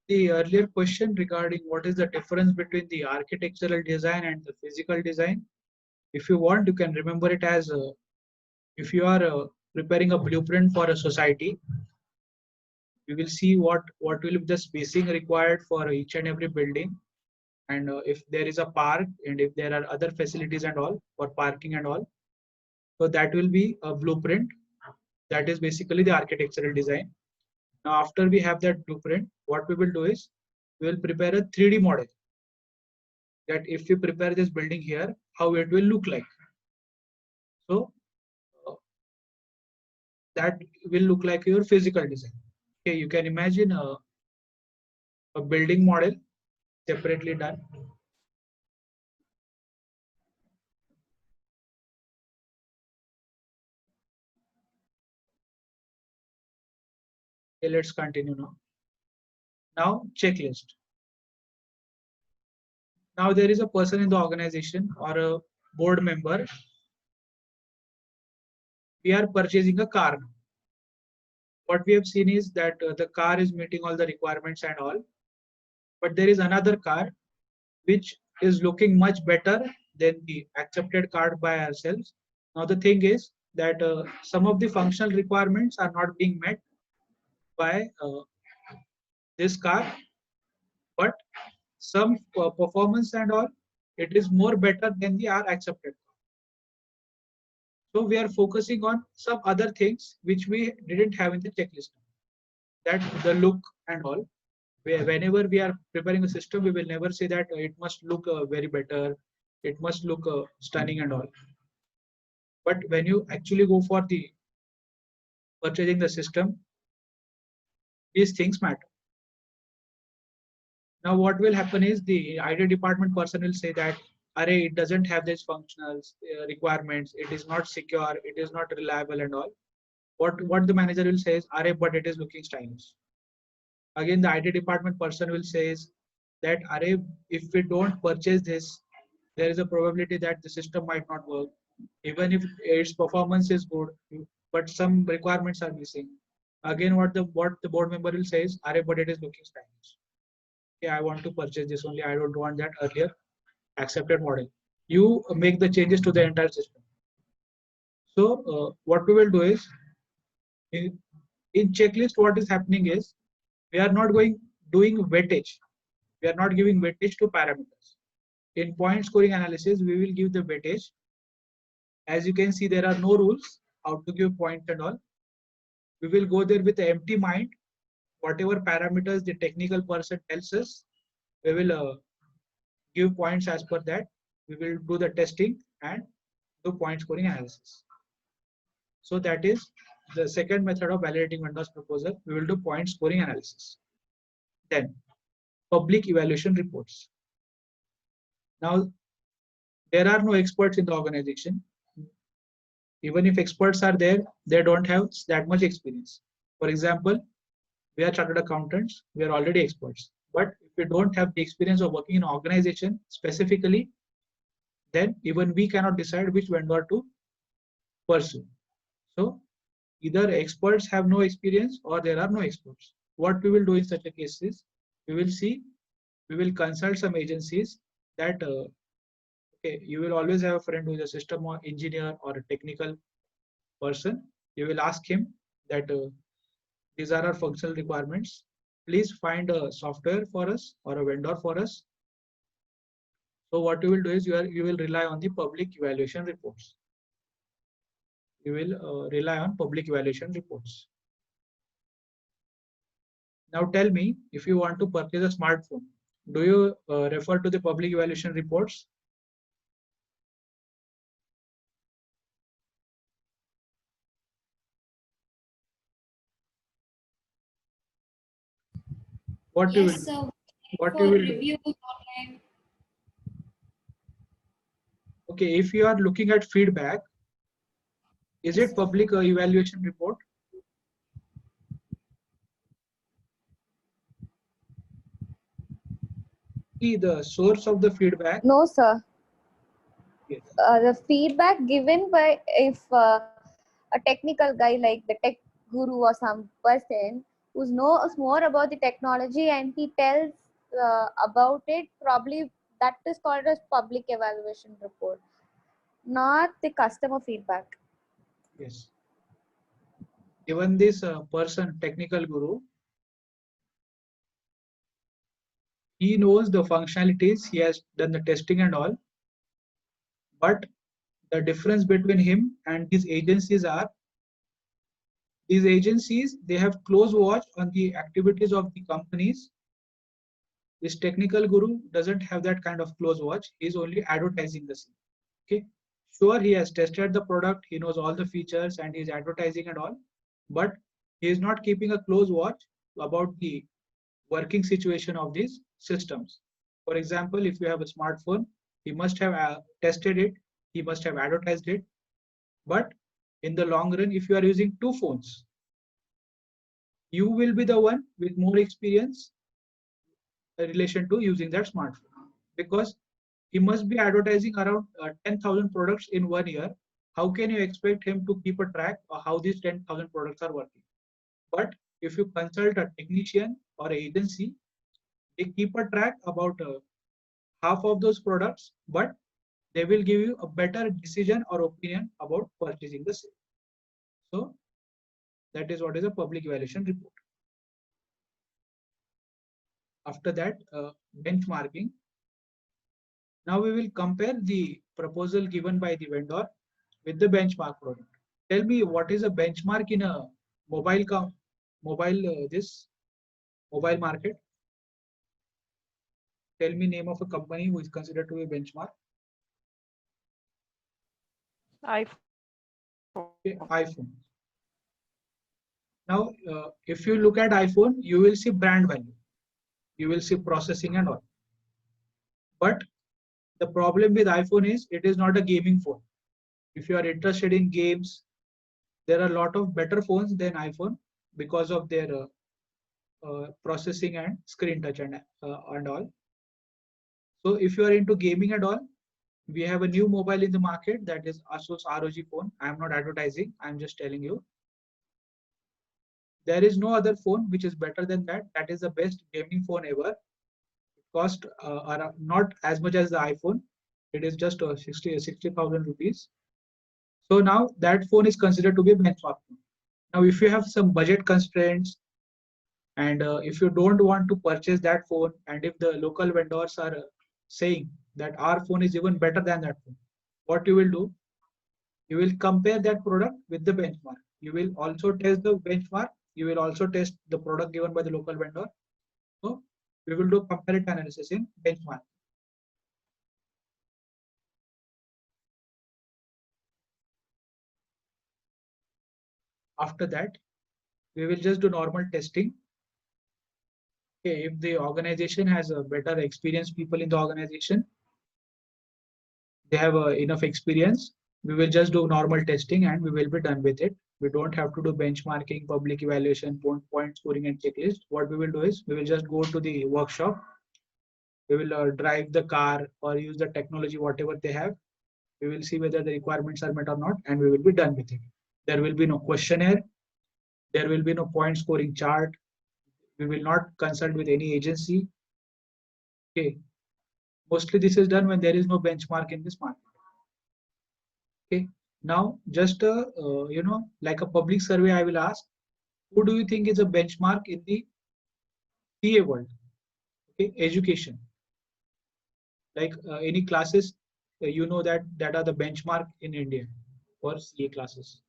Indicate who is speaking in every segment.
Speaker 1: The earlier question regarding what is the difference between the architectural design and the physical design. If you want, you can remember it as if you are preparing a blueprint for a society, you will see what will be the spacing required for each and every building, and if there is a park and if there are other facilities and all for parking and all. So that will be a blueprint. That is basically the architectural design. Now, after we have that blueprint, what we will do is we will prepare a 3D model that if we prepare this building here, how it will look like. So that will look like your physical design. Okay, you can imagine a building model separately done. Okay, let's continue now. Now, checklist. Now there is a person in the organization or a board member. We are purchasing a car. What we have seen is that the car is meeting all the requirements and all, but there is another car which is looking much better than the accepted car by ourselves. Now the thing is that some of the functional requirements are not being met by this car, but some performance and all, it is more better than the R accepted. So we are focusing on some other things which we didn't have in the checklist. That the look and all. Whenever we are preparing a system, we will never say that it must look very better, it must look stunning and all. But when you actually go for the purchasing the system, these things matter. Now what will happen is the IT department person will say that, array, it doesn't have these functional requirements, it is not secure, it is not reliable and all. What the manager will say is, array, but it is looking stylish. Again, the IT department person will say is that, array, if we don't purchase this, there is a probability that the system might not work. Even if its performance is good, but some requirements are missing. Again, what the board member will say is, array, but it is looking stylish. Okay, I want to purchase this only. I don't want that earlier accepted model. You make the changes to the entire system. So what we will do is in checklist, what is happening is we are not doing weightage. We are not giving weightage to parameters. In point scoring analysis, we will give the weightage. As you can see, there are no rules how to give points and all. We will go there with an empty mind. Whatever parameters the technical person tells us, we will give points as per that. We will do the testing and do point scoring analysis. So that is the second method of validating vendor's proposal. We will do point scoring analysis. Then public evaluation reports. Now there are no experts in the organization. Even if experts are there, they don't have that much experience. For example, we are chartered accountants, we are already experts. But if we don't have the experience of working in an organization specifically, then even we cannot decide which vendor to pursue. So either experts have no experience or there are no experts. What we will do in such a case is we will consult some agencies that okay, you will always have a friend who is a system or engineer or a technical person. You will ask him that these are our functional requirements. Please find a software for us or a vendor for us. So what you will do is you will rely on the public evaluation reports. You will rely on public evaluation reports. Now tell me, if you want to purchase a smartphone, do you refer to the public evaluation reports? What you will
Speaker 2: Yes,
Speaker 1: do?
Speaker 2: sir.
Speaker 1: What you
Speaker 2: For
Speaker 1: will do?
Speaker 2: reviews online.
Speaker 1: Okay, if you are looking at feedback, is
Speaker 2: Yes,
Speaker 1: it
Speaker 2: sir.
Speaker 1: public evaluation report? See the source of the feedback.
Speaker 3: No, sir.
Speaker 1: Yes.
Speaker 3: The feedback given by if a technical guy like the tech guru or some person who knows more about the technology and he tells about it, probably that is called as public evaluation report, not the customer feedback.
Speaker 1: Yes. Even this person, technical guru, he knows the functionalities, he has done the testing and all, but the difference between him and these agencies are, these agencies, they have close watch on the activities of the companies. This technical guru doesn't have that kind of close watch. He's only advertising the same. Okay. Sure, he has tested the product, he knows all the features and he's advertising and all, but he is not keeping a close watch about the working situation of these systems. For example, if you have a smartphone, he must have tested it, he must have advertised it. But in the long run, if you are using two phones, you will be the one with more experience in relation to using that smartphone, because he must be advertising around 10,000 products in 1 year. How can you expect him to keep a track of how these 10,000 products are working? But if you consult a technician or agency, they keep a track about half of those products, but they will give you a better decision or opinion about purchasing the same. So that is what is a public evaluation report. After that, benchmarking. Now we will compare the proposal given by the vendor with the benchmark product. Tell me, what is a benchmark in a mobile market? Tell me name of a company who is considered to be a benchmark.
Speaker 2: iPhone.
Speaker 1: Okay, iPhone. Now, if you look at iPhone, you will see brand value, you will see processing and all. But the problem with iPhone is it is not a gaming phone. If you are interested in games, there are a lot of better phones than iPhone because of their processing and screen touch and all. So if you are into gaming and all, we have a new mobile in the market, that is Asus ROG phone. I am not advertising, I am just telling you. There is no other phone which is better than that. That is the best gaming phone ever. It cost not as much as the iPhone. It is just 60,000 rupees. So now that phone is considered to be a benchmark phone. Now, if you have some budget constraints and if you don't want to purchase that phone, and if the local vendors are saying that our phone is even better than that phone, what you will do? You will compare that product with the benchmark. You will also test the benchmark. You will also test the product given by the local vendor. So we will do comparative analysis in benchmark. After that, we will just do normal testing. Okay, if the organization has a better experienced people in the organization, they have enough experience, we will just do normal testing and we will be done with it. We don't have to do benchmarking, public evaluation, point scoring and checklist. What we will do is we will just go to the workshop. We will drive the car or use the technology, whatever they have. We will see whether the requirements are met or not, and we will be done with it. There will be no questionnaire. There will be no point scoring chart. We will not consult with any agency. Okay. Mostly this is done when there is no benchmark in this market. Okay. Now, just like a public survey, I will ask, who do you think is a benchmark in the CA world? Okay, education. Like any classes, that are the benchmark in India for CA classes.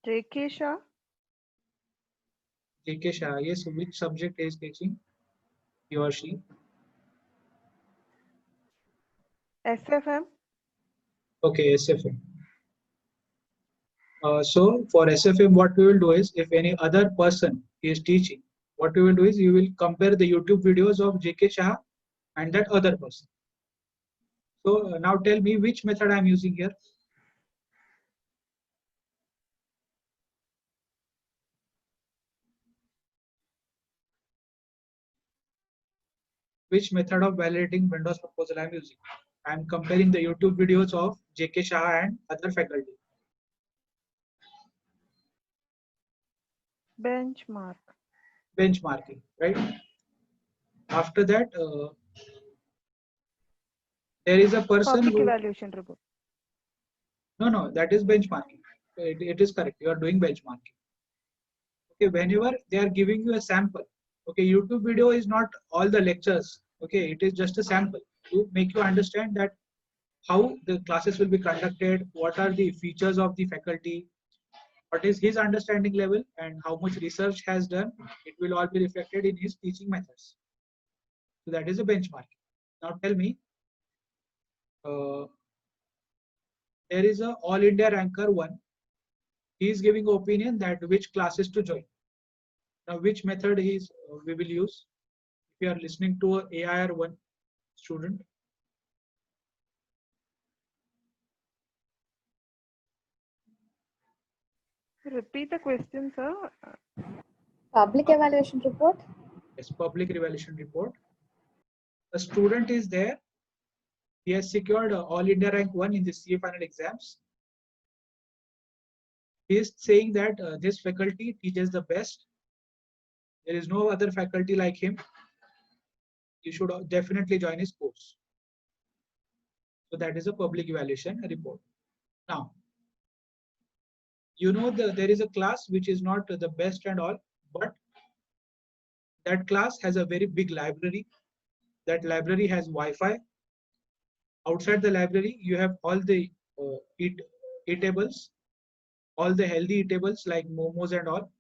Speaker 2: JK Shah.
Speaker 1: JK Shah, yes. Which subject is teaching? He or she?
Speaker 2: SFM.
Speaker 1: Okay, SFM. So for SFM, what we will do is, if any other person is teaching, what we will do is you will compare the YouTube videos of JK Shah and that other person. So now tell me which method I am using here. Which method of validating vendor's proposal I am using? I'm comparing the YouTube videos of J.K. Shah and other faculty.
Speaker 2: Benchmark.
Speaker 1: Benchmarking, right? After that, there is a person
Speaker 2: Public
Speaker 1: who,
Speaker 2: evaluation report.
Speaker 1: no, that is benchmarking. It is correct. You are doing benchmarking. Okay, whenever they are giving you a sample, okay, YouTube video is not all the lectures. Okay, it is just a sample to make you understand that how the classes will be conducted, what are the features of the faculty, what is his understanding level, and how much research has done. It will all be reflected in his teaching methods. So that is a benchmark. Now tell me, there is a All India Ranker 1. He is giving opinion that which classes to join. Now which method we will use? If you are listening to a AIR 1 student,
Speaker 2: Repeat the question, sir.
Speaker 3: Public evaluation report.
Speaker 1: yes, public evaluation report. A student is there. He has secured All India Rank 1 in the CA final exams. He is saying that this faculty teaches the best. There is no other faculty like him. You should definitely join his course. So that is a public evaluation report. Now, you know there is a class which is not the best and all, but that class has a very big library. That library has Wi-Fi. Outside the library, you have all the eatables, all the healthy eatables like momos and all.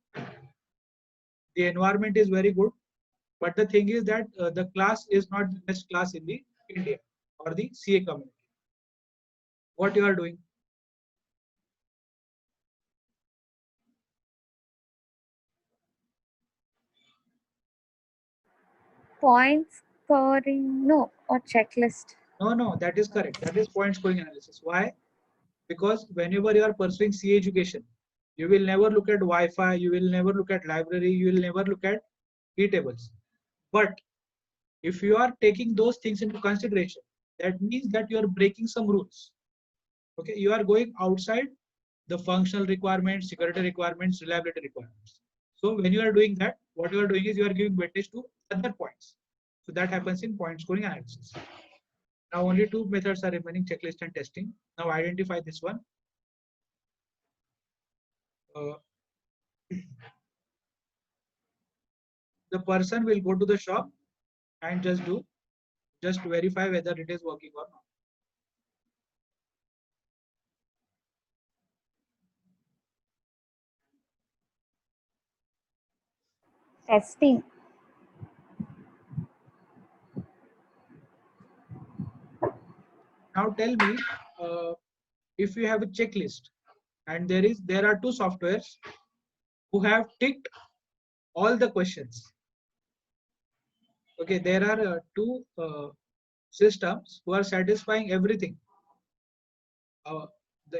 Speaker 1: The environment is very good, but the thing is that the class is not the best class in the India or the CA community. What you are doing?
Speaker 3: Point scoring, no, or checklist.
Speaker 1: No, that is correct. That is point scoring analysis. Why? Because whenever you are pursuing CA education, you will never look at Wi-Fi, you will never look at library, you will never look at e-tables. But if you are taking those things into consideration, that means that you are breaking some rules. Okay, you are going outside the functional requirements, security requirements, reliability requirements. So when you are doing that, what you are doing is you are giving weightage to other points. So that happens in point scoring analysis. Now only two methods are remaining: checklist and testing. Now identify this one. The person will go to the shop and just verify whether it is working or not.
Speaker 3: Testing.
Speaker 1: Now tell me, if you have a checklist and there are two softwares who have ticked all the questions. Okay, there are two systems who are satisfying everything.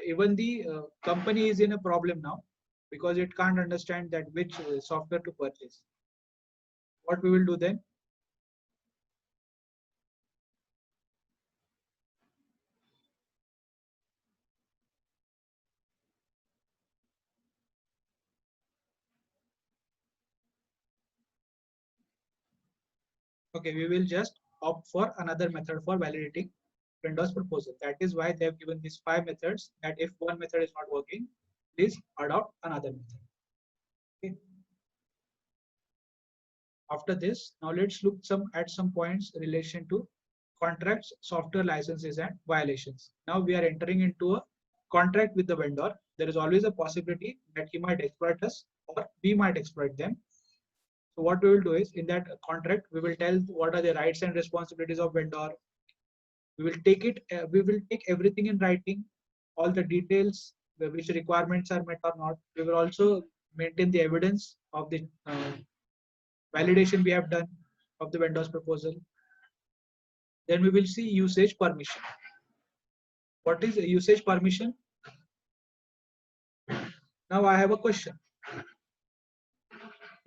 Speaker 1: Even the company is in a problem now because it can't understand that which software to purchase. What we will do then? Okay, we will just opt for another method for validating vendor's proposal. That is why they have given these 5 methods, that if one method is not working, please adopt another method. Okay. After this, now let's look at some points in relation to contracts, software licenses, and violations. Now we are entering into a contract with the vendor. There is always a possibility that he might exploit us or we might exploit them. So what we will do is, in that contract, we will tell what are the rights and responsibilities of vendor. We will take everything in writing, all the details, which requirements are met or not. We will also maintain the evidence of the validation we have done of the vendor's proposal. Then we will see usage permission. What is a usage permission? Now I have a question.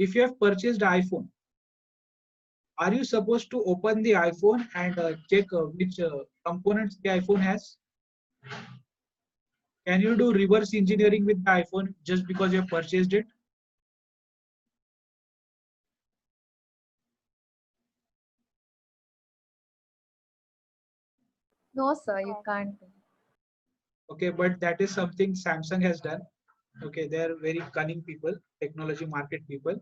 Speaker 1: If you have purchased an iPhone, are you supposed to open the iPhone and check which components the iPhone has? Can you do reverse engineering with the iPhone just because you have purchased it?
Speaker 3: No, sir, you can't.
Speaker 1: Okay, but that is something Samsung has done. Okay, they are very cunning people, technology market people.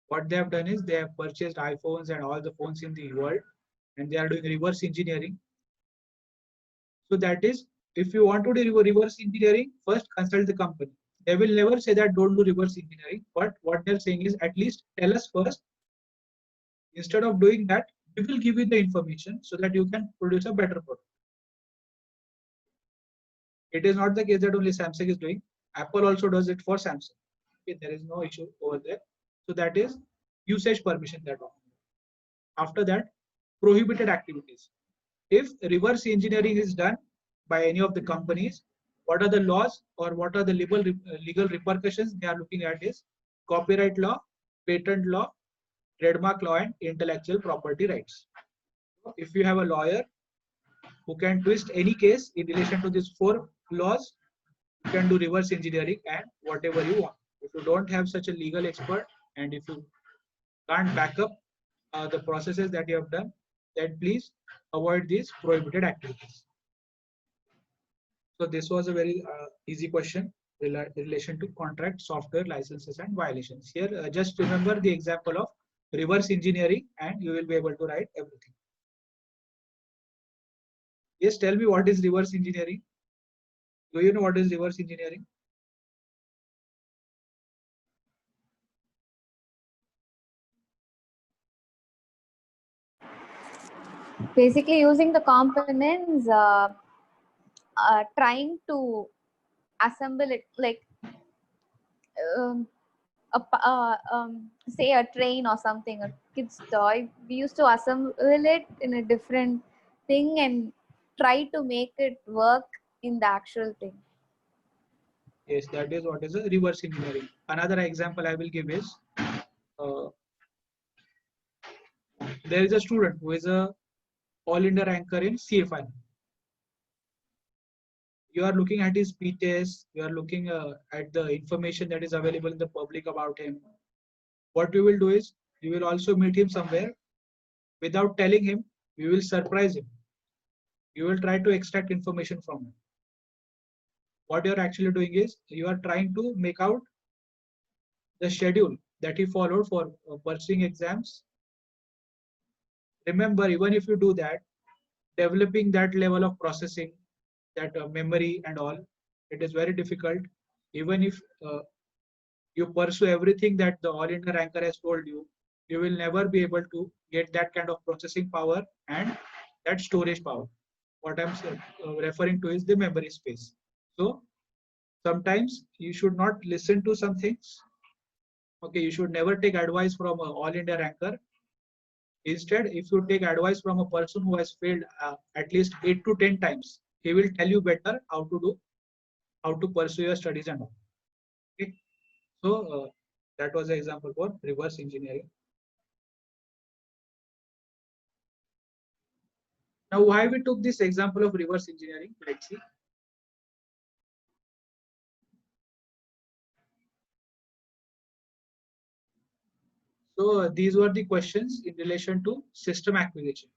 Speaker 1: What they have done is they have purchased iPhones and all the phones in the world, and they are doing reverse engineering. So that is, if you want to do reverse engineering, first consult the company. They will never say that don't do reverse engineering, but what they're saying is at least tell us first. Instead of doing that, we will give you the information so that you can produce a better product. It is not the case that only Samsung is doing. Apple also does it for Samsung. Okay, there is no issue over there. So that is usage permission that one. After that, prohibited activities. If reverse engineering is done by any of the companies, what are the laws or what are the legal repercussions they are looking at is copyright law, patent law, trademark law, and intellectual property rights. If you have a lawyer who can twist any case in relation to these four laws, you can do reverse engineering and whatever you want. If you don't have such a legal expert and if you can't back up the processes that you have done, then please avoid these prohibited activities. So this was a very easy question in relation to contract, software, licenses, and violations. Here, just remember the example of reverse engineering and you will be able to write everything. Yes, tell me what is reverse engineering? Do you know what is reverse engineering?
Speaker 3: Basically, using the components, trying to assemble it like um, say a train or something, a kid's toy. We used to assemble it in a different thing and try to make it work in the actual thing.
Speaker 1: Yes, that is what is a reverse engineering. Another example I will give is uh, there is a student who is a all India ranker in CFI. You are looking at his speeches, you are looking at the information that is available in the public about him. What you will do is you will also meet him somewhere without telling him, you will surprise him. You will try to extract information from him. What you're actually doing is you are trying to make out the schedule that he followed for pursuing exams. Remember, even if you do that, developing that level of processing, that memory and all, it is very difficult. Even if you pursue everything that the all India ranker has told you, you will never be able to get that kind of processing power and that storage power. What I'm referring to is the memory space. So sometimes you should not listen to some things. Okay, you should never take advice from an all India ranker. Instead, if you take advice from a person who has failed at least 8 to 10 times, he will tell you better how to pursue your studies and all. Okay, so that was an example for reverse engineering. Now, why we took this example of reverse engineering? Let's see. So these were the questions in relation to system acquisition.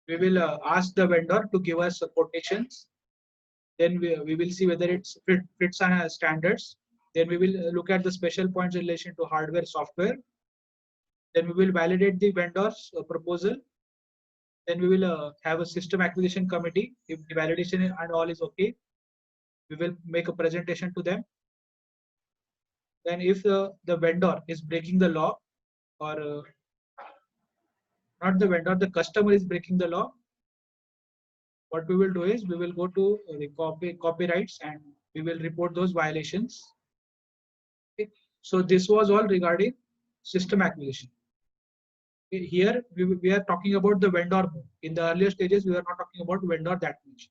Speaker 1: We will ask the vendor to give us quotations. Then we will see whether it fits on standards. Then we will look at the special points in relation to hardware, software. Then we will validate the vendor's proposal. Then we will have a system acquisition committee. If the validation and all is okay, we will make a presentation to them. Then if the vendor is breaking the law or not the vendor, the customer is breaking the law, what we will do is we will go to the copyrights and we will report those violations. Okay. So this was all regarding system acquisition. Okay. Here we are talking about the vendor. In the earlier stages, we are not talking about vendor that much.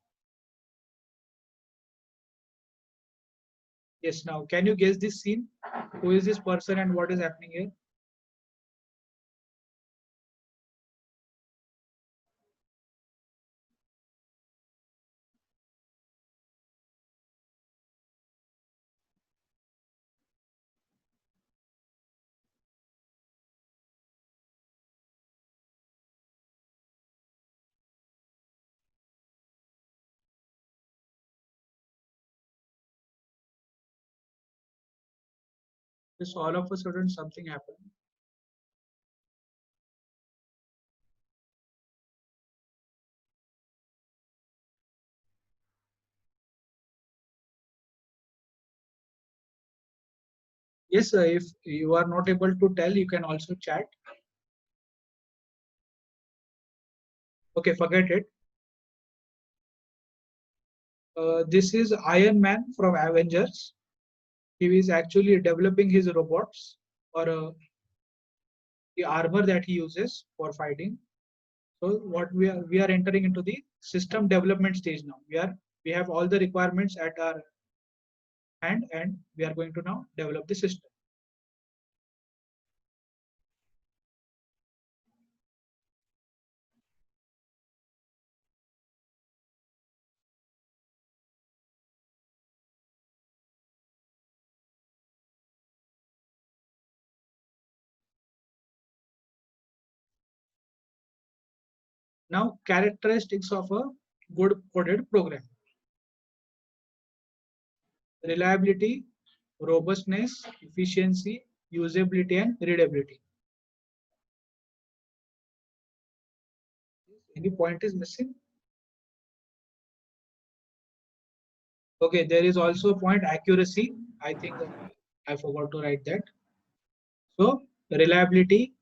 Speaker 1: Yes, now can you guess this scene? Who is this person and what is happening here? Just all of a sudden something happened. Yes, if you are not able to tell, you can also chat. Okay, forget it. This is Iron Man from Avengers. He is actually developing his robots or the armor that he uses for fighting. So what we are entering into the system development stage now. We have all the requirements at our hand, and we are going to now develop the system. Now, characteristics of a good coded program: reliability, robustness, efficiency, usability, and readability. Any point is missing? Okay, there is also a point accuracy. I think I forgot to write that. So, reliability,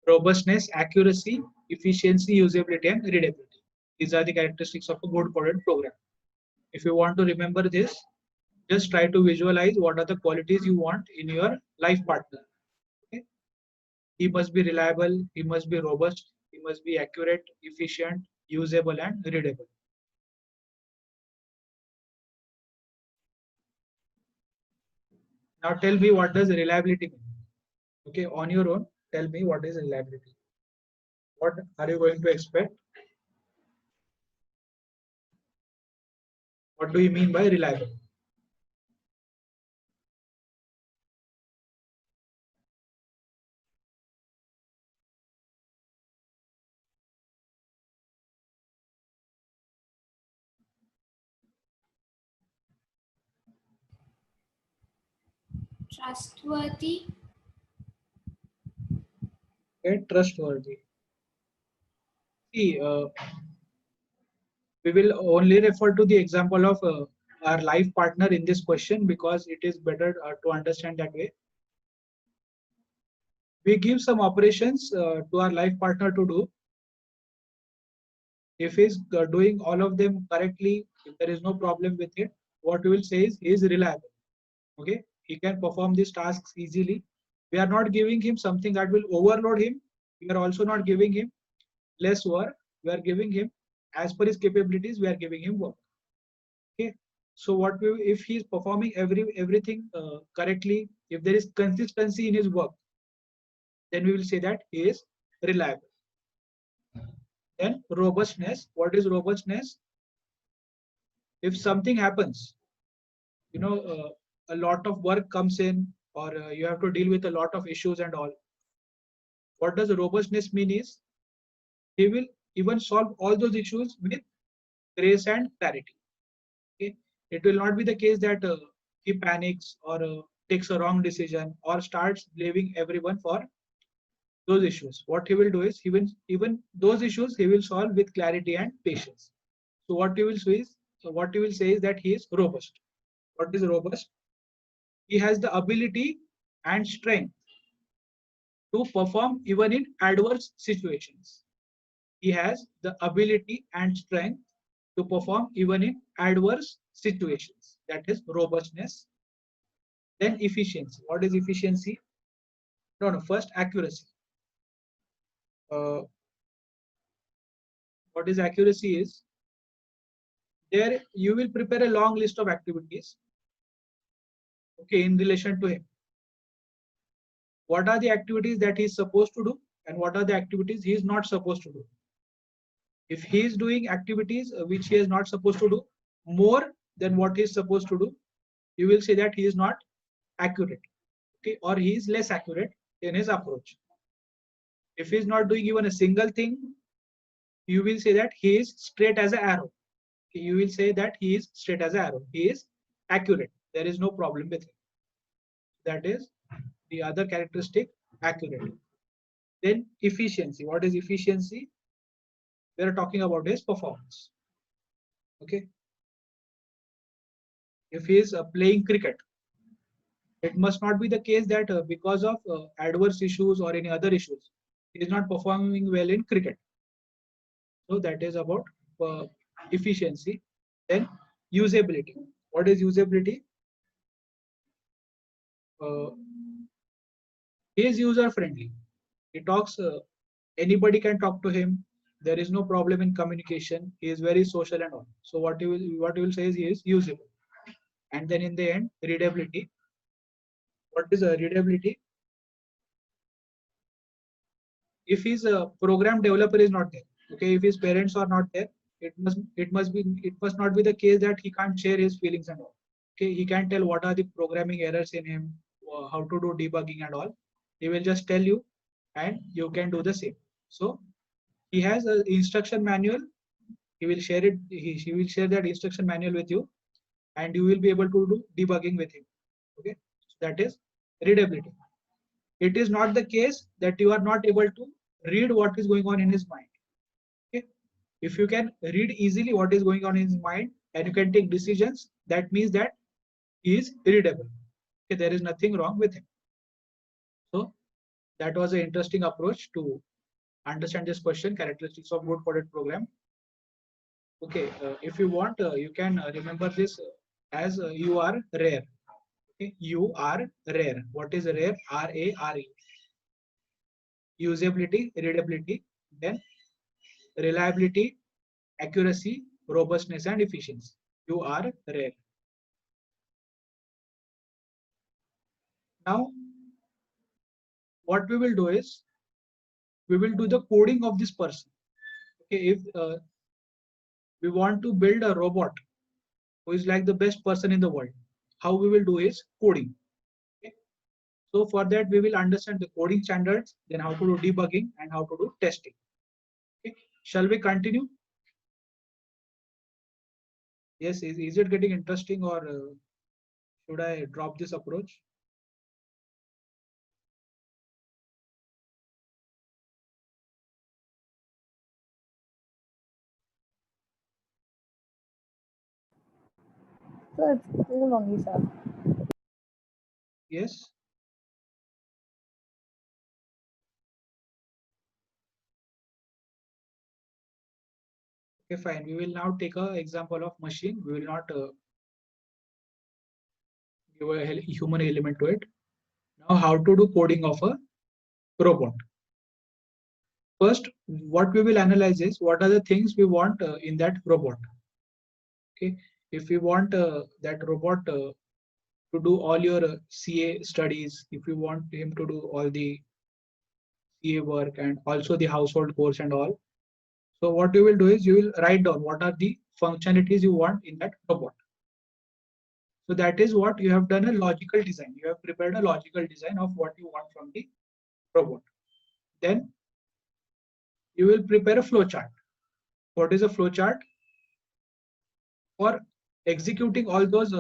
Speaker 1: robustness, accuracy, efficiency, usability, and readability. These are the characteristics of a good coded program. If you want to remember this, just try to visualize what are the qualities you want in your life partner. Okay? He must be reliable, he must be robust, he must be accurate, efficient, usable, and readable. Now tell me, what does reliability mean? Okay, on your own, tell me what is reliability. What are you going to expect? What do you mean by reliable?
Speaker 4: Trustworthy.
Speaker 1: Okay, trustworthy. See, we will only refer to the example of our life partner in this question because it is better to understand that way. We give some operations to our life partner to do. If he's doing all of them correctly, if there is no problem with it, what we will say is he is reliable. Okay, he can perform these tasks easily. We are not giving him something that will overload him. We are also not giving him less work. We are giving him as per his capabilities. We are giving him work. Okay, so what we, if he is performing everything correctly, if there is consistency in his work, then we will say that he is reliable. Then robustness. What is robustness? If something happens, a lot of work comes in, or you have to deal with a lot of issues and all. What does robustness mean is he will even solve all those issues with grace and clarity. Okay, it will not be the case that he panics or takes a wrong decision or starts blaming everyone for those issues. What he will do is he will even those issues he will solve with clarity and patience. So what you will say is that he is robust. What is robust? He has the ability and strength to perform even in adverse situations. He has the ability and strength to perform even in adverse situations. That is robustness. Then efficiency. What is efficiency? No, first accuracy. What is accuracy is, there you will prepare a long list of activities, okay, in relation to him. What are the activities that he is supposed to do and what are the activities he is not supposed to do? If he is doing activities which he is not supposed to do more than what he is supposed to do, you will say that he is not accurate, okay, or he is less accurate in his approach. If he is not doing even a single thing, you will say that he is straight as an arrow. Okay, you will say that he is straight as an arrow. He is accurate. There is no problem with him. That is The other characteristic, accurate. Then efficiency. What is efficiency? We are talking about his performance. Okay. If he is playing cricket, it must not be the case that because of adverse issues or any other issues, he is not performing well in cricket. So that is about efficiency. Then usability. What is usability? He is user friendly. He talks. Anybody can talk to him. There is no problem in communication. He is very social and all. So what you will say is he is usable. And then in the end, readability. What is readability? If his program developer is not there, okay, if his parents are not there, it must not be the case that he can't share his feelings and all. Okay, he can tell what are the programming errors in him, how to do debugging and all. He will just tell you, and you can do the same. So he has an instruction manual. He will share it. He will share that instruction manual with you, and you will be able to do debugging with him. Okay, so that is readability. It is not the case that you are not able to read what is going on in his mind. Okay, if you can read easily what is going on in his mind and you can take decisions, that means that he is readable. Okay, there is nothing wrong with him. So that was an interesting approach to understand this question, characteristics of good coded program. Okay, if you want, you can remember this as you are rare. Okay, you are rare. What is rare? R-A-R-E. Usability, readability, then reliability, accuracy, robustness, and efficiency. You are rare. Now, what we will do is we will do the coding of this person. Okay, if we want to build a robot who is like the best person in the world, how we will do is coding. Okay? So for that, we will understand the coding standards, then how to do debugging and how to do testing. Okay? Shall we continue? Yes, is it getting interesting or should I drop this approach?
Speaker 3: So it's cool only, sir.
Speaker 1: Yes. Okay, fine. We will now take an example of machine. We will not give a human element to it. Now, how to do coding of a robot? First, what we will analyze is what are the things we want in that robot. Okay, if we want that robot to do all your CA studies, if you want him to do all the CA work and also the household chores and all. So what you will do is you will write down what are the functionalities you want in that robot. So that is what you have done, a logical design. You have prepared a logical design of what you want from the robot. Then you will prepare a flow chart. What is a flow chart? For executing all those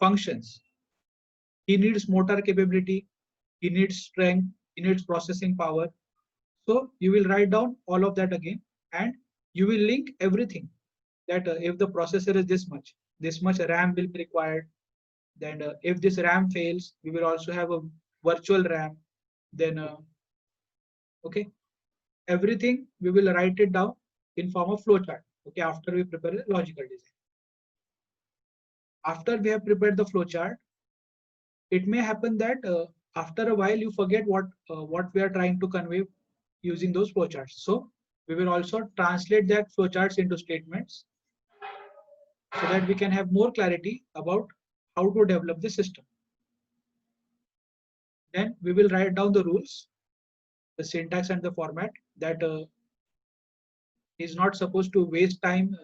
Speaker 1: functions, he needs motor capability, he needs strength, he needs processing power. So you will write down all of that again and you will link everything that if the processor is this much RAM will be required. Then if this RAM fails, we will also have a virtual RAM. Then, okay, everything we will write it down in form of flowchart. Okay, after we prepare the logical design. After we have prepared the flowchart, it may happen that after a while you forget what we are trying to convey using those flowcharts. So we will also translate that flowcharts into statements so that we can have more clarity about how to develop the system. Then we will write down the rules, the syntax and the format that is not supposed to waste time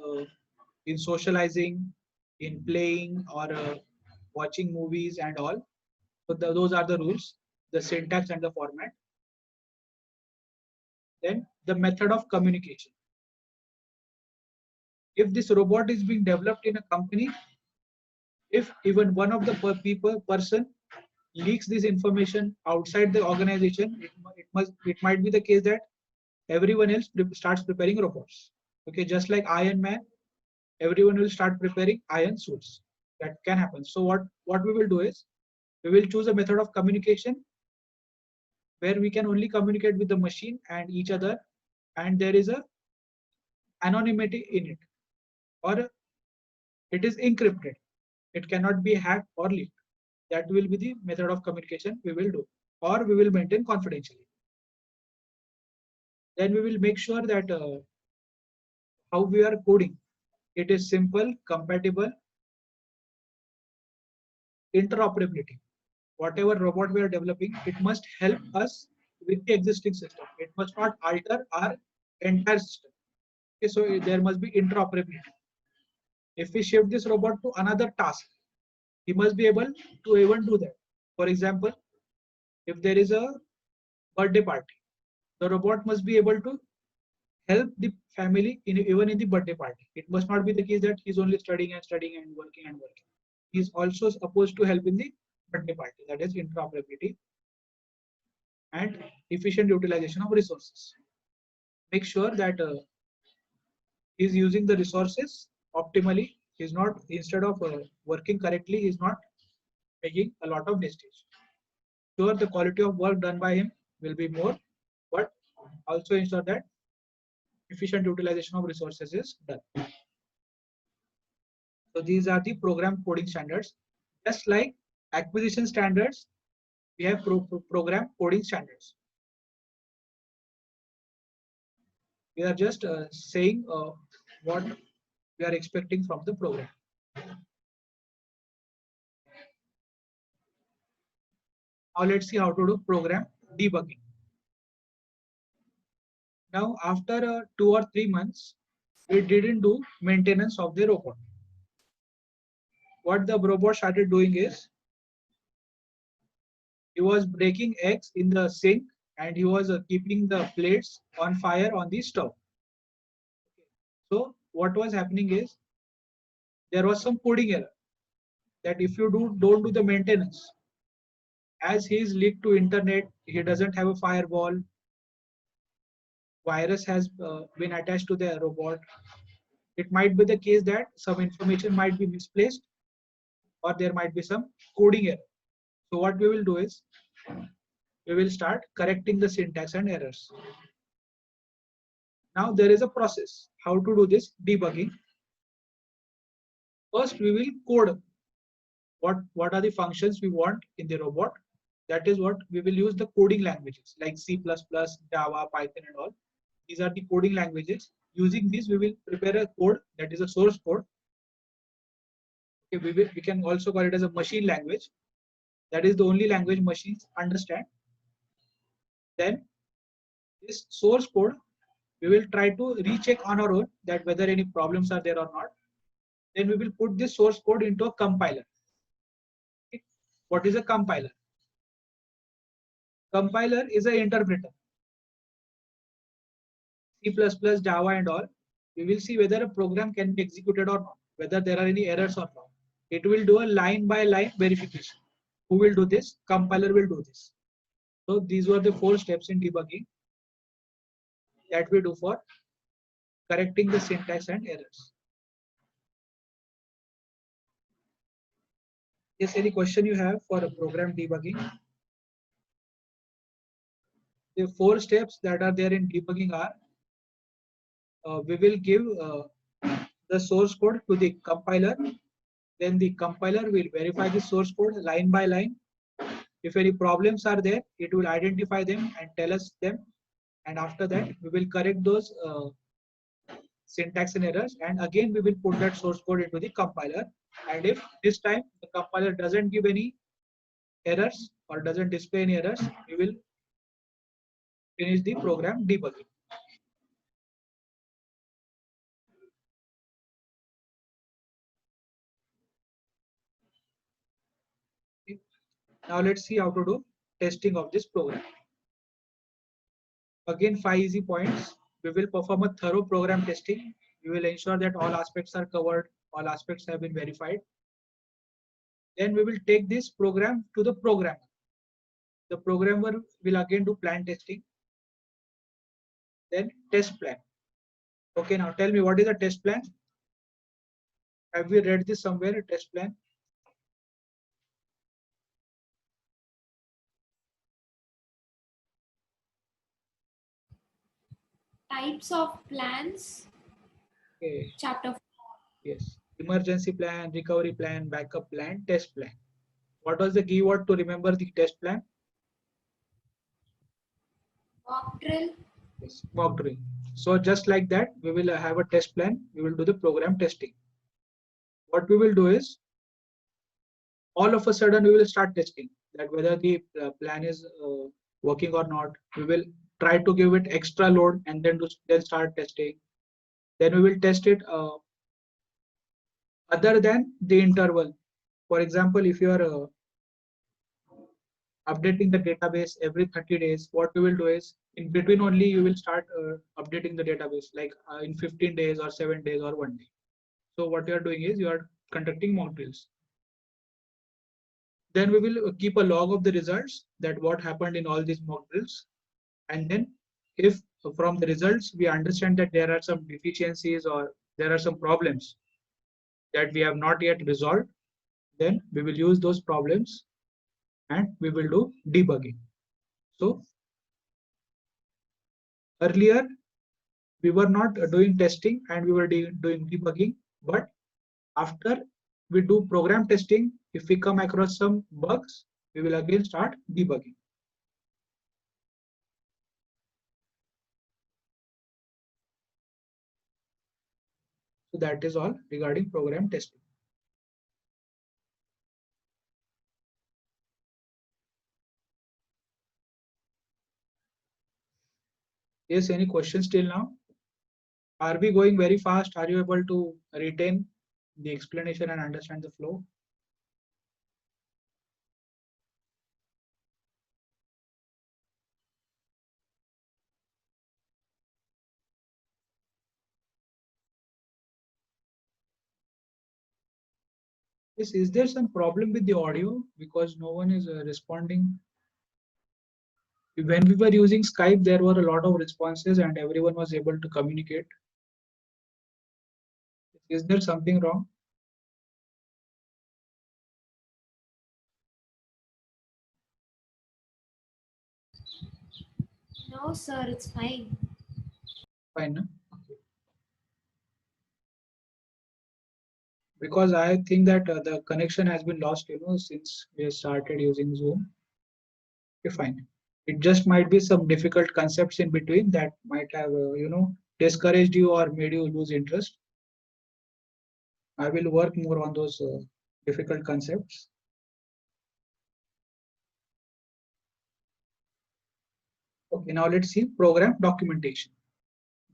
Speaker 1: in socializing, in playing or watching movies and all. So those are the rules, the syntax and the format. Then the method of communication. If this robot is being developed in a company, if even one of the person leaks this information outside the organization, it might be the case that everyone else starts preparing robots. Okay, just like Iron Man, everyone will start preparing iron suits. That can happen. So what we will do is we will choose a method of communication where we can only communicate with the machine and each other, and there is a anonymity in it, or it is encrypted. It cannot be hacked or leaked. That will be the method of communication we will do, or we will maintain confidentially. Then we will make sure that how we are coding, it is simple, compatible, interoperability. Whatever robot we are developing, it must help us with the existing system. It must not alter our entire system. Okay, so there must be interoperability. If we shift this robot to another task, he must be able to even do that. For example, if there is a birthday party, the robot must be able to help the family even in the birthday party. It must not be the case that he's only studying and studying and working and working. He's also supposed to help in the birthday party. That is interoperability and efficient utilization of resources. Make sure that he's using the resources optimally. He's not, instead of working correctly, he's not making a lot of mistakes. Sure, the quality of work done by him will be more, but also ensure that efficient utilization of resources is done. So these are the program coding standards. Just like acquisition standards, we have program coding standards. We are just saying what we are expecting from the program. Now let's see how to do program debugging. Now after 2 or 3 months, we didn't do maintenance of the robot. What the robot started doing is, he was breaking eggs in the sink and he was keeping the plates on fire on the stove. So what was happening is, there was some coding error that if you don't do the maintenance, as he is linked to internet, he doesn't have a firewall, virus has been attached to the robot. It might be the case that some information might be misplaced, or there might be some coding error. So what we will do is, we will start correcting the syntax and errors. Now there is a process how to do this debugging. First we will code what are the functions we want in the robot. That is what we will use, the coding languages like C++, Java, Python and all. These are the coding languages. Using these we will prepare a code, that is a source code. Okay, we can also call it as a machine language. That is the only language machines understand. Then this source code, we will try to recheck on our own that whether any problems are there or not. Then we will put this source code into a compiler. Okay. What is a compiler? Compiler is an interpreter. C++, Java and all, we will see whether a program can be executed or not, whether there are any errors or not. It will do a line by line verification. Who will do this? Compiler will do this. So these were the 4 steps in debugging that we do for correcting the syntax and errors. Yes, any question you have for a program debugging? The 4 steps that are there in debugging are, we will give the source code to the compiler. Then the compiler will verify the source code line by line. If any problems are there, it will identify them and tell us them. And after that, we will correct those syntax and errors. And again, we will put that source code into the compiler. And if this time the compiler doesn't give any errors or doesn't display any errors, we will finish the program debugging. Okay. Now let's see how to do testing of this program. Again, 5 easy points. We will perform a thorough program testing. We will ensure that all aspects are covered, all aspects have been verified. Then we will take this program to the programmer. The programmer will again do plan testing, then test plan. Okay, now tell me, what is a test plan? Have we read this somewhere, a test plan?
Speaker 4: Types of plans,
Speaker 1: Okay,
Speaker 4: chapter 4.
Speaker 1: yes. Emergency plan, recovery plan, backup plan, test plan. What was the keyword to remember the test plan?
Speaker 4: Mock drill,
Speaker 1: Yes, mock drill. So just like that, we will have a test plan. We will do the program testing. What we will do is, all of a sudden, we will start testing that whether the plan is working or not. We will try to give it extra load and then start testing. Then we will test it other than the interval. For example, if you are updating the database every 30 days, what we will do is, in between only you will start updating the database, like in 15 days or 7 days or 1 day. So what you are doing is you are conducting mock drills. Then we will keep a log of the results, that what happened in all these mock drills. And then if from the results we understand that there are some deficiencies or there are some problems that we have not yet resolved, then we will use those problems and we will do debugging. So earlier we were not doing testing and we were doing debugging, but after we do program testing, if we come across some bugs, we will again start debugging. So that is all regarding program testing. Yes, any questions till now? Are we going very fast? Are you able to retain the explanation and understand the flow? Yes, is there some problem with the audio because no one is responding? When we were using Skype, there were a lot of responses and everyone was able to communicate. Is there something wrong?
Speaker 4: No, sir, it's fine.
Speaker 1: Fine. No? Okay. Because I think that the connection has been lost, since we started using Zoom. Okay, fine. It just might be some difficult concepts in between that might have, discouraged you or made you lose interest. I will work more on those difficult concepts. Okay, now let's see program documentation.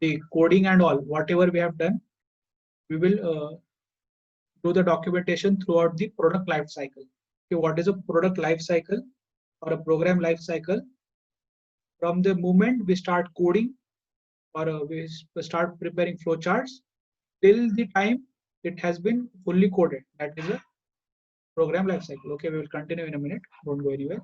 Speaker 1: The coding and all, whatever we have done, we will do the documentation throughout the product life cycle. Okay, what is a product life cycle or a program life cycle? From the moment we start coding or we start preparing flowcharts till the time it has been fully coded. That is a program life cycle. Okay, we will continue in a minute. Don't go anywhere.